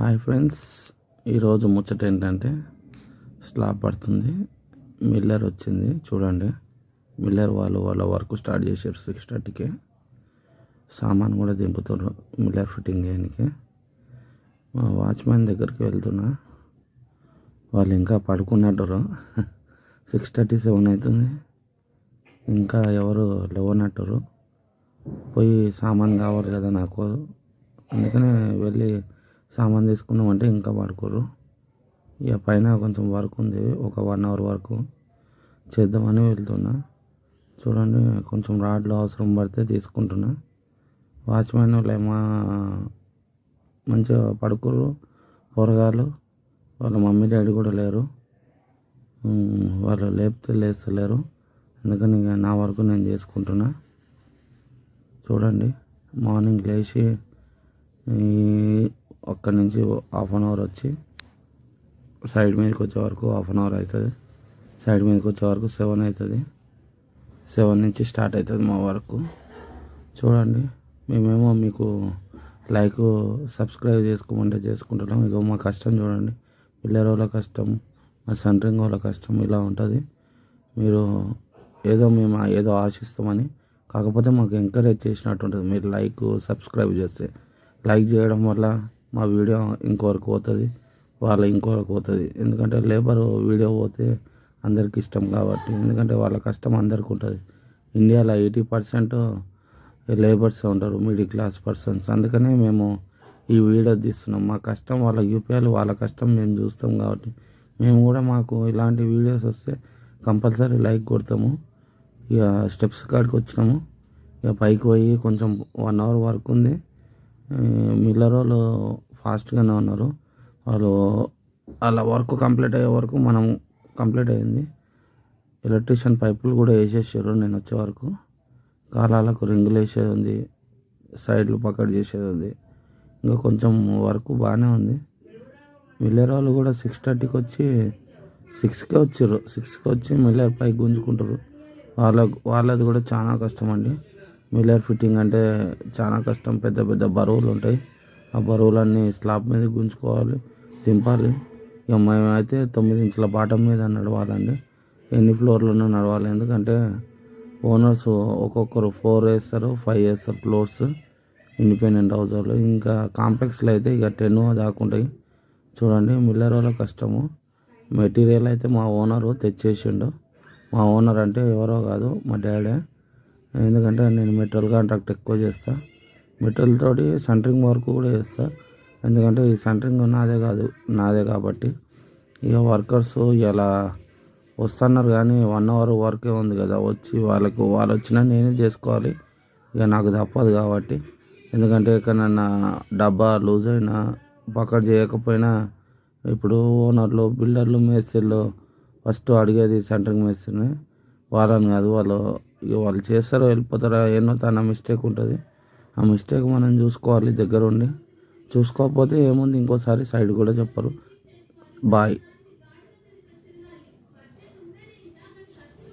Hi friends, ఈరోజు ముచ్చట ఏంటంటే స్లాబ్ పడుతుంది. మిల్లర్ వచ్చింది చూడండి. మిల్లర్ వాళ్ళ వర్క్ స్టార్ట్ చేశారు 6:30కే. సామాన్ కూడా దింపుతున్నారు మిల్లర్ ఫిట్టింగ్ చేయడానికి. మా వాచ్మెన్ దగ్గరికి వెళ్తున్నా, వాళ్ళు ఇంకా పడుకున్నట్టు. 6:37 అవుతుంది, ఇంకా ఎవరు లేవనట్టురు. పోయి సామాన్ కావాలి కదా నాకు, అందుకనే వెళ్ళి సామాన్ తీసుకున్నామంటే ఇంకా పడుకోరు. ఇక పైన కొంచెం వర్క్ ఉంది, ఒక 1 అవర్ వరకు చేద్దామని వెళ్తున్నా. చూడండి, కొంచెం రాడ్లు అవసరం పడితే తీసుకుంటున్నా. వాచ్మెన్ లేమా మంచిగా పడుకోరు పొరగాలు. వాళ్ళ మమ్మీ డాడీ కూడా లేరు, వాళ్ళు లేపితే లేస్తలేరు. అందుకని ఇక నా వరకు నేను చేసుకుంటున్నా. చూడండి, మార్నింగ్ లేచి అక్కడి నుంచి 1/2 అవర్ వచ్చి సైడ్ మీదకి వచ్చే వరకు 1/2 అవర్ అవుతుంది. సైడ్ మీదకి వచ్చే వరకు 7 అవుతుంది. 7 నుంచి స్టార్ట్ అవుతుంది మా వర్క్. చూడండి, మేమేమో మీకు లైక్ సబ్స్క్రైబ్ చేసుకోమంటే చేసుకుంటున్నాం. ఇక మా కష్టం చూడండి, పిల్లల వాళ్ళ కష్టం, మా సెంటరింగ్ వాళ్ళ కష్టం ఇలా ఉంటుంది. మీరు మేము ఏదో ఆశిస్తామని, కాకపోతే మాకు ఎంకరేజ్ చేసినట్టు ఉంటుంది మీరు లైక్ సబ్స్క్రైబ్ చేస్తే. లైక్ చేయడం వల్ల మా వీడియో ఇంకొకరికి పోతుంది, వాళ్ళ ఇంకొకరికి పోతుంది. ఎందుకంటే లేబర్ వీడియో పోతే అందరికి ఇష్టం కాబట్టి, ఎందుకంటే వాళ్ళ కష్టం అందరికి ఉంటుంది. ఇండియాలో 80% లేబర్స్ ఉంటారు, మిడిల్ క్లాస్ పర్సన్స్. అందుకనే మేము ఈ వీడియో తీస్తున్నాం. మా కష్టం వాళ్ళకి చూపించాలి, వాళ్ళ కష్టం మేము చూస్తాం కాబట్టి మేము కూడా మాకు ఇలాంటి వీడియోస్ వస్తే కంపల్సరీ లైక్ కొడతాము. ఇక స్టెప్స్ కాడికి వచ్చినాము. ఇక పైకి పోయి కొంచెం 1 అవర్ వర్క్ ఉంది. మిల్లర్ వాళ్ళు ఫాస్ట్గానే ఉన్నారు. వాళ్ళు అలా వర్క్ కంప్లీట్ అయ్యే వరకు మనం కంప్లీట్ అయ్యింది. ఎలక్ట్రీషియన్ పైపులు కూడా వేసేసారు నేను వచ్చే వరకు. కాలాలకు రింగులు వేసేది ఉంది, సైడ్లు పక్కడు చేసేది ఉంది. ఇంకా కొంచెం వర్క్ బాగానే ఉంది. మిల్లర్ వాళ్ళు కూడా 6:30కి వచ్చి 6కే వచ్చారు. 6కి వచ్చి మిల్లర్ పైకి గుంజుకుంటారు. వాళ్ళది కూడా చాలా కష్టం అండి. మిల్లర్ ఫిట్టింగ్ అంటే చాలా కష్టం. పెద్ద పెద్ద బరువులు ఉంటాయి. ఆ బరువులన్నీ స్లాబ్ మీద గుంజుకోవాలి, దింపాలి. ఇక మేమైతే 9 ఇంచుల బాటం మీద నడవాలండి. ఎన్ని ఫ్లోర్లను నడవాలి, ఎందుకంటే ఓనర్స్ ఒక్కొక్కరు 4 వేస్తారు, 5 వేస్తారు ఫ్లోర్స్ ఇండిపెండెంట్ హౌస్ వాళ్ళు. ఇంకా కాంప్లెక్స్లో అయితే ఇక 10 దాకుంటాయి. చూడండి, మిల్లర్ వాళ్ళ కష్టము. మెటీరియల్ అయితే మా ఓనరు తెచ్చేసిండు. మా ఓనర్ అంటే ఎవరో కాదు, మా డాడే. ఎందుకంటే నేను మెటీరియల్ కాంట్రాక్ట్ ఎక్కువ చేస్తా. మెటీరియల్ తోటి సెంటరింగ్ వర్క్ కూడా చేస్తా. ఎందుకంటే ఈ సెంటరింగ్ నాదే కాబట్టి. ఇక వర్కర్స్ ఇలా వస్తున్నారు, కానీ 1 అవర్ వర్కే ఉంది కదా, వచ్చి వాళ్ళు వచ్చినా నేనే చేసుకోవాలి. ఇక నాకు తప్పదు కాబట్టి. ఎందుకంటే ఎక్కడన్నా డబ్బా లూజ్ అయినా పక్కన చేయకపోయినా, ఇప్పుడు ఓనర్లు, బిల్డర్లు, మేస్త్రీలు ఫస్ట్ అడిగేది సెంటరింగ్ మేస్త్రిని, వాళ్ళని కాదు. వాళ్ళు చేస్తారో వెళ్ళిపోతారో ఏమో తన మిస్టేక్ ఉంటుంది. ఆ మిస్టేక్ మనం చూసుకోవాలి దగ్గరుండి. చూసుకోకపోతే ఏముంది, ఇంకోసారి సైడ్ కూడా చెప్పరు. బాయ్.